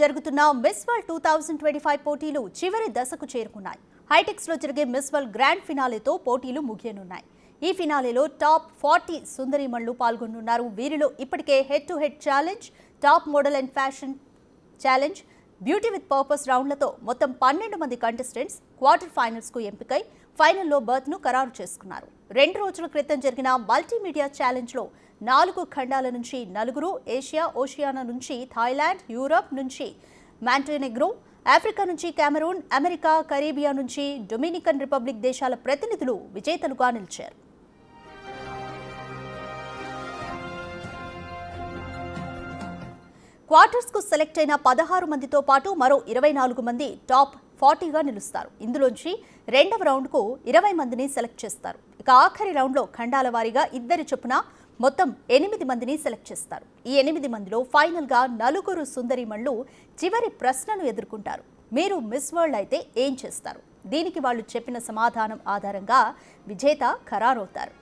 జరుగుతున్న miss world 2025 పోటీలు చివరి దశకు చేరుకున్నాయి. హైటెక్స్ లో జరిగే మిస్ వరల్డ్ గ్రాండ్ ఫినాలేతో పోటీలు ముగియనున్నాయి. ఈ ఫినాలేలో టాప్ 40 సుందరీమణులు పాల్గొనున్నారు. వీరిలో ఇప్పటికే head to head challenge, top model and fashion challenge, beauty with purpose రౌండ్లతో మొత్తం 12 మంది కంటెస్టెంట్స్ క్వార్టర్ ఫైనల్స్ కు ఎంపికై ఫైనల్లో బర్త్ ను ఖరారు చేసుకున్నారు. 2 రోజుల క్రితం జరిగిన మల్టీమీడియా ఛాలెంజ్ లో 4 ఖండాల నుంచి 4, ఏషియా, ఓషియానా నుంచి థాయిలాండ్, యూరప్ నుంచి మాంటెనెగ్రో, ఆఫ్రికా నుంచి కెమెరూన్, అమెరికా, కరీబియా నుంచి డొమినికన్ రిపబ్లిక్ దేశాల ప్రతినిధులు విజేతలుగా నిలిచారు. క్వార్టర్స్ కు సెలెక్ట్ అయిన 16 మందితో పాటు మరో 24 మంది టాప్ 40గా నిలుస్తారు. ఇందులోంచి రెండవ రౌండ్ కు 20 మందిని సెలెక్ట్ చేస్తారు. ఇక ఆఖరి రౌండ్ లో ఖండాల వారీగా 2 చొప్పున మొత్తం 8 మందిని సెలెక్ట్ చేస్తారు. ఈ 8 మందిలో ఫైనల్ గా 4 సుందరీమణులు చివరి ప్రశ్నను ఎదుర్కొంటారు. మీరు మిస్ వరల్డ్ అయితే ఏం చేస్తారు? దీనికి వాళ్ళు చెప్పిన సమాధానం ఆధారంగా విజేత ఖరారవుతారు.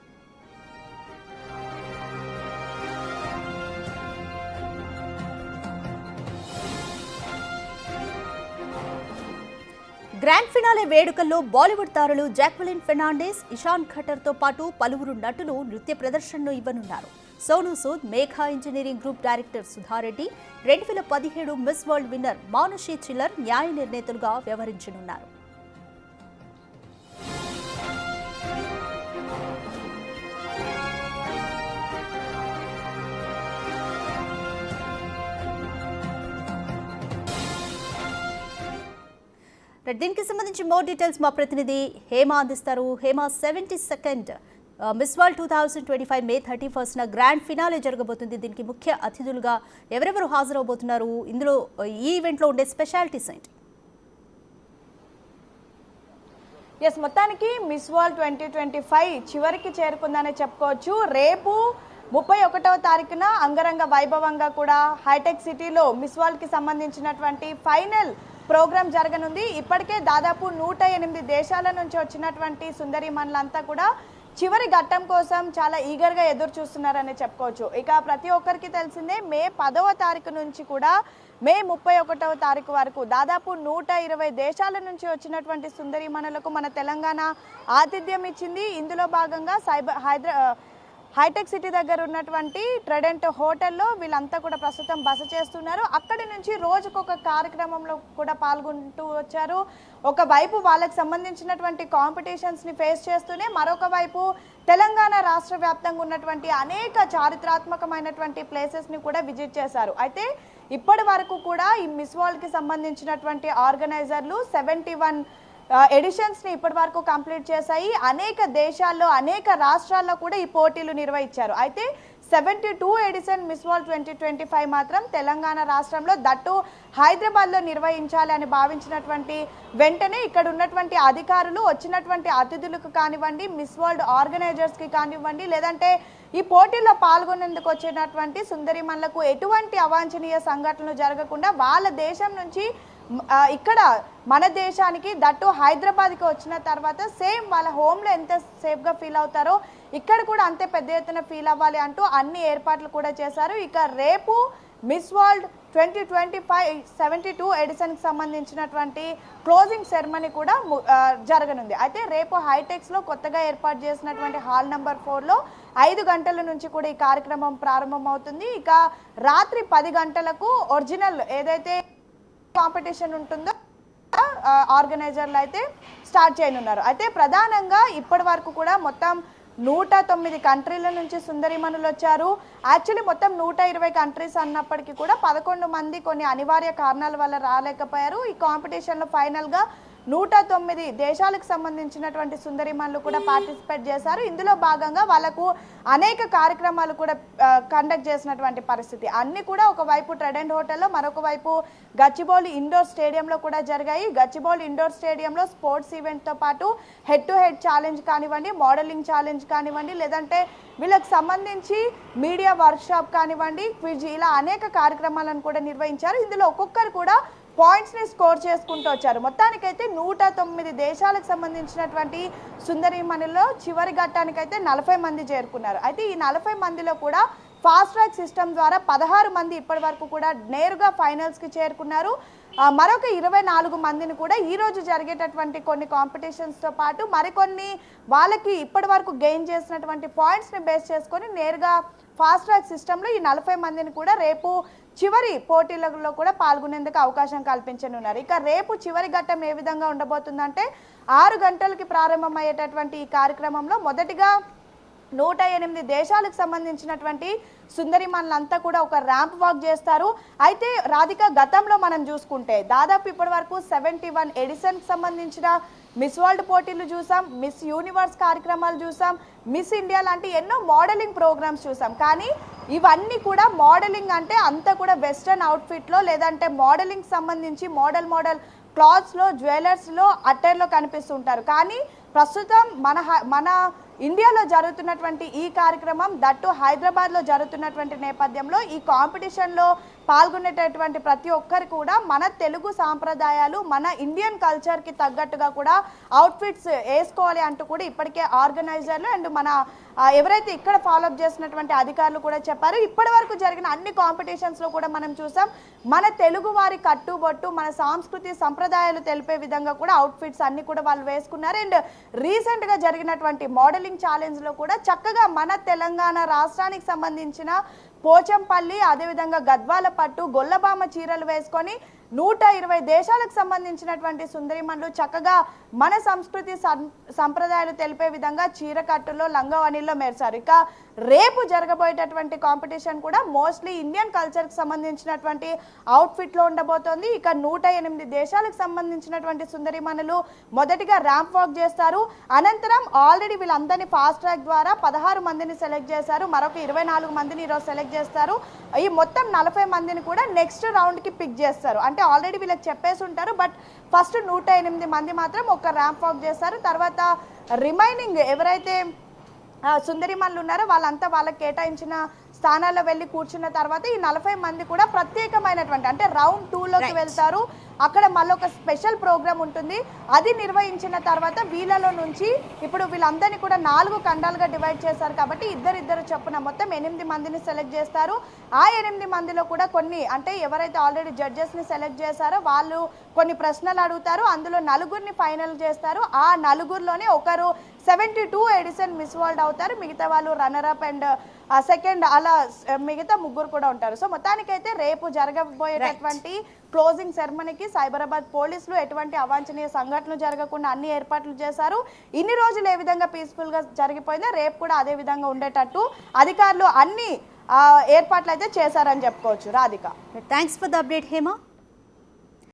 గ్రాండ్ ఫినాలే వేడుకల్లో బాలీవుడ్ తారలు జాక్వెలిన్ ఫెర్నాండెస్, ఇషాన్ ఖట్టర్ పాటు పలువురు నటులు నృత్య ప్రదర్శనను ఇవ్వనున్నారు. Sonu Sood, Megha engineering group director Sudha Reddy, 2017 miss world winner Manushi Chhillar న్యాయ నిర్ణేతలుగా వ్యవహరించనున్నారు. దీనికి సంబంధించి మోర్ డీటెయిల్స్ మా ప్రతినిధి హేమ అందిస్తారు. హేమ, 72nd మిస్ వరల్డ్ 2025 మే 31న గ్రాండ్ ఫినాలే జరగబోతుంది. దీనికి ముఖ్య అతిథులుగా ఎవరెవరు హాజరవబోతున్నారు? ఇందులో ఈ ఈవెంట్లో ఉండే స్పెషాలిటీస్ ఏంటి? మొత్తానికి మిస్ వరల్డ్ 2025 చివరికి చేరుకుందని చెప్పుకోవచ్చు. రేపు 31వ తారీఖున అంగరంగ వైభవంగా కూడా హైటెక్ సిటీలో మిస్ వరల్డ్ కి సంబంధించినటువంటి ఫైనల్ ప్రోగ్రామ్ జరగనుంది. ఇప్పటికే దాదాపు 108 దేశాల నుంచి వచ్చినటువంటి సుందరీమణులంతా కూడా చివరి ఘట్టం కోసం చాలా ఈగర్గా ఎదురు చూస్తున్నారని చెప్పుకోవచ్చు. ఇక ప్రతి ఒక్కరికి తెలిసిందే, మే 10వ తారీఖు నుంచి కూడా మే 31వ తారీఖు వరకు దాదాపు 120 దేశాల నుంచి వచ్చినటువంటి సుందరీమణులకు మన తెలంగాణ ఆతిథ్యం ఇచ్చింది. ఇందులో భాగంగా హైటెక్ సిటీ దగ్గర ఉన్నటువంటి ట్రెడెంట్ హోటల్లో వీళ్ళంతా కూడా ప్రస్తుతం బస చేస్తున్నారు. అక్కడి నుంచి రోజుకొక కార్యక్రమంలో కూడా పాల్గొంటూ వచ్చారు. ఒకవైపు వాళ్ళకి సంబంధించినటువంటి కాంపిటీషన్స్ని ఫేస్ చేస్తూనే మరొక వైపు తెలంగాణ రాష్ట్ర వ్యాప్తంగా ఉన్నటువంటి అనేక చారిత్రాత్మకమైనటువంటి ప్లేసెస్ని కూడా విజిట్ చేశారు. అయితే ఇప్పటి వరకు కూడా ఈ మిస్ వరల్డ్కి సంబంధించినటువంటి ఆర్గనైజర్లు 71 ఎడిషన్స్ని ఇప్పటి వరకు కంప్లీట్ చేశాయి. అనేక దేశాల్లో, అనేక రాష్ట్రాల్లో కూడా ఈ పోటీలు నిర్వహించారు. అయితే 72 ఎడిషన్ మిస్ వరల్డ్ 2025 మాత్రం తెలంగాణ రాష్ట్రంలో, దట్టు హైదరాబాద్లో నిర్వహించాలి అని భావించినటువంటి వెంటనే ఇక్కడ ఉన్నటువంటి అధికారులు వచ్చినటువంటి అతిథులకు కానివ్వండి, మిస్ వరల్డ్ ఆర్గనైజర్స్కి కానివ్వండి, లేదంటే ఈ పోటీల్లో పాల్గొనేందుకు వచ్చినటువంటి సుందరిమణులకు ఎటువంటి అవాంఛనీయ సంఘటనలు జరగకుండా వాళ్ళ దేశం నుంచి ఇక్కడ మన దేశానికి, దట్టు హైదరాబాద్కి వచ్చిన తర్వాత సేమ్ వాళ్ళ హోమ్లో ఎంత సేఫ్గా ఫీల్ అవుతారో ఇక్కడ కూడా అంతే పెద్ద ఎత్తున ఫీల్ అవ్వాలి అంటూ అన్ని ఏర్పాట్లు కూడా చేశారు. ఇక రేపు మిస్ వరల్డ్ 2025 72 ఎడిషన్కి సంబంధించినటువంటి క్లోజింగ్ సెరమనీ కూడా జరగనుంది. అయితే రేపు హైటెక్స్లో కొత్తగా ఏర్పాటు చేసినటువంటి హాల్ నెంబర్ 4లో 5 గంటల నుంచి కూడా ఈ కార్యక్రమం ప్రారంభమవుతుంది. ఇక రాత్రి 10 గంటలకు ఒరిజినల్ ఏదైతే కాంపిటీషన్ ఉంటుందో ఆర్గనైజర్లు అయితే స్టార్ట్ చేయనున్నారు. అయితే ప్రధానంగా ఇప్పటి వరకు కూడా మొత్తం 109 కంట్రీల నుంచి సుందరీమణులు వచ్చారు. యాక్చువల్లీ మొత్తం 120 కంట్రీస్ అన్నప్పటికీ కూడా 11 మంది కొన్ని అనివార్య కారణాల వల్ల రాలేకపోయారు. ఈ కాంపిటీషన్లో ఫైనల్గా 109 దేశాలకు సంబంధించినటువంటి సుందరీమణులు కూడా పార్టిసిపేట్ చేశారు. ఇందులో భాగంగా వాళ్ళకు అనేక కార్యక్రమాలు కూడా కండక్ట్ చేసినటువంటి పరిస్థితి. అన్ని కూడా ఒకవైపు ట్రెడెంట్ హోటల్లో, మరొక వైపు గచ్చిబౌలి ఇండోర్ స్టేడియంలో కూడా జరిగాయి. గచ్చిబౌలి ఇండోర్ స్టేడియంలో స్పోర్ట్స్ ఈవెంట్తో పాటు హెడ్ టు హెడ్ ఛాలెంజ్ కానివ్వండి, మోడలింగ్ ఛాలెంజ్ కానివ్వండి, లేదంటే వీళ్ళకి సంబంధించి మీడియా వర్క్షాప్ కానివ్వండి, క్విజ్, ఇలా అనేక కార్యక్రమాలను కూడా నిర్వహించారు. ఇందులో ఒక్కొక్కరు కూడా పాయింట్స్ని స్కోర్ చేసుకుంటూ వచ్చారు. మొత్తానికైతే 109 దేశాలకు సంబంధించినటువంటి సుందరీమణుల్లో చివరి ఘట్టానికైతే 40 మంది చేరుకున్నారు. అయితే ఈ 40 మందిలో కూడా ఫాస్ట్ ట్రాక్ సిస్టమ్ ద్వారా 16 మంది ఇప్పటి వరకు కూడా నేరుగా ఫైనల్స్కి చేరుకున్నారు. మరొక 24 మందిని కూడా ఈరోజు జరిగేటటువంటి కొన్ని కాంపిటీషన్స్తో పాటు మరికొన్ని వాళ్ళకి ఇప్పటి వరకు గెయిన్ చేసినటువంటి పాయింట్స్ని బేస్ చేసుకొని నేరుగా ఫాస్ట్ ట్రాక్ సిస్టంలో ఈ 40 మందిని కూడా రేపు చివరి పోటీలలో కూడా పాల్గొనేందుకు అవకాశం కల్పించనున్నారు. ఇక రేపు చివరి ఘట్టం ఏ విధంగా ఉండబోతుందంటే 6 గంటలకి ప్రారంభమయ్యేటటువంటి ఈ కార్యక్రమంలో మొదటిగా 108 దేశాలకు సంబంధించినటువంటి సుందరిమణులంతా కూడా ఒక ర్యాంప్ వాక్ చేస్తారు. అయితే రాధిక, గతంలో మనం చూసుకుంటే దాదాపు ఇప్పటి వరకు 71 ఎడిషన్కి సంబంధించిన మిస్ వరల్డ్ పోటీలు చూసాం, మిస్ యూనివర్స్ కార్యక్రమాలు చూసాం, మిస్ ఇండియా లాంటి ఎన్నో మోడలింగ్ ప్రోగ్రామ్స్ చూసాం. కానీ ఇవన్నీ కూడా మోడలింగ్ అంటే అంతా కూడా వెస్ట్రన్ అవుట్ఫిట్లో లేదంటే మోడలింగ్ సంబంధించి మోడల్ క్లాత్స్లో, జ్యువెలర్స్లో, అట్టర్లో కనిపిస్తుంటారు. కానీ ప్రస్తుతం మన ఇండియాలో జరుగుతున్నటువంటి ఈ కార్యక్రమం దట్టు హైదరాబాద్లో జరుగుతున్నటువంటి నేపథ్యంలో ఈ కాంపిటీషన్లో పాల్గొనేటటువంటి ప్రతి ఒక్కరు కూడా మన తెలుగు సాంప్రదాయాలు, మన ఇండియన్ కల్చర్కి తగ్గట్టుగా కూడా అవుట్ఫిట్స్ వేసుకోవాలి అంటూ కూడా ఇప్పటికే ఆర్గనైజర్లు అండ్ మన ఎవరైతే ఇక్కడ ఫాలోఅప్ చేసినటువంటి అధికారులు కూడా చెప్పారు. ఇప్పటి వరకు జరిగిన అన్ని కాంపిటీషన్స్లో కూడా మనం చూసాం మన తెలుగు వారి కట్టుబొట్టు, మన సంస్కృతి సంప్రదాయాలు తెలిపే విధంగా కూడా అవుట్ఫిట్స్ అన్ని కూడా వాళ్ళు వేసుకున్నారు. అండ్ రీసెంట్గా జరిగినటువంటి మోడలింగ్ ఛాలెంజ్లో కూడా చక్కగా మన తెలంగాణ రాష్ట్రానికి సంబంధించిన పోచంపల్లి, అదేవిధంగా గద్వాల పట్టు, గొల్లబామ చీరలు వేసుకొని 120 దేశాలకు సంబంధించినటువంటి సుందరిమణులు చక్కగా మన సంస్కృతి సంప్రదాయాలు తెలిపే విధంగా చీరకట్టులో, లంగావణిలో మెరిశారు. ఇక రేపు జరగబోయేటటువంటి కాంపిటీషన్ కూడా మోస్ట్లీ ఇండియన్ కల్చర్కి సంబంధించినటువంటి అవుట్ఫిట్లో ఉండబోతోంది. ఇక 108 దేశాలకు సంబంధించినటువంటి సుందరిమణులు మొదటిగా ర్యాంప్ వాక్ చేస్తారు. అనంతరం ఆల్రెడీ వీళ్ళందరినీ ఫాస్ట్ ట్రాక్ ద్వారా 16 మందిని సెలెక్ట్ చేశారు. మరొక 24 మందిని ఈరోజు సెలెక్ట్ చేస్తారు. ఈ మొత్తం 40 మందిని కూడా నెక్స్ట్ రౌండ్కి పిక్ చేస్తారు. అంటే ఆల్రెడీ వీళ్ళకి చెప్పేసి ఉంటారు, బట్ ఫస్ట్ 108 మంది మాత్రం ఒక ర్యాంప్ వాక్ చేస్తారు. తర్వాత రిమైనింగ్ ఎవరైతే సుందరిమణులు ఉన్నారో వాళ్ళంతా వాళ్ళకి కేటాయించిన స్థానాల్లో వెళ్ళి కూర్చున్న తర్వాత ఈ 40 మంది కూడా ప్రత్యేకమైనటువంటి అంటే రౌండ్ 2లోకి వెళ్తారు. అక్కడ మళ్ళీ ఒక స్పెషల్ ప్రోగ్రామ్ ఉంటుంది. అది నిర్వహించిన తర్వాత వీళ్ళలో నుంచి ఇప్పుడు వీళ్ళందరినీ కూడా 4 ఖండాలుగా డివైడ్ చేశారు కాబట్టి ఇద్దరిద్దరు చొప్పున మొత్తం 8 మందిని సెలెక్ట్ చేస్తారు. ఆ 8 మందిలో కూడా కొన్ని అంటే ఎవరైతే ఆల్రెడీ జడ్జెస్ని సెలెక్ట్ చేశారో వాళ్ళు కొన్ని ప్రశ్నలు అడుగుతారు. అందులో 4గురిని ఫైనల్ చేస్తారు. ఆ 4గురిలోనే ఒకరు 72 ఎడిషన్ మిస్ వరల్డ్ అవుతారు. మిగతా వాళ్ళు రన్నర్ అప్ అండ్ సెకండ్ అలా మిగతా 3 కూడా ఉంటారు. సో మొత్తానికైతే రేపు జరగబోయేటటువంటి క్లోజింగ్ సెరమనీకి సైబరాబాద్ పోలీసులు ఎటువంటి అవాంఛనీయ సంఘటనలు జరగకుండా అన్ని ఏర్పాట్లు చేశారు. ఇన్ని రోజులు ఏ విధంగా పీస్ఫుల్గా జరిగిపోయిందో రేపు కూడా అదే విధంగా ఉండేటట్టు అధికారులు అన్ని ఏర్పాట్లు అయితే చేశారని చెప్పుకోవచ్చు. Radhika, thanks for the update Hema.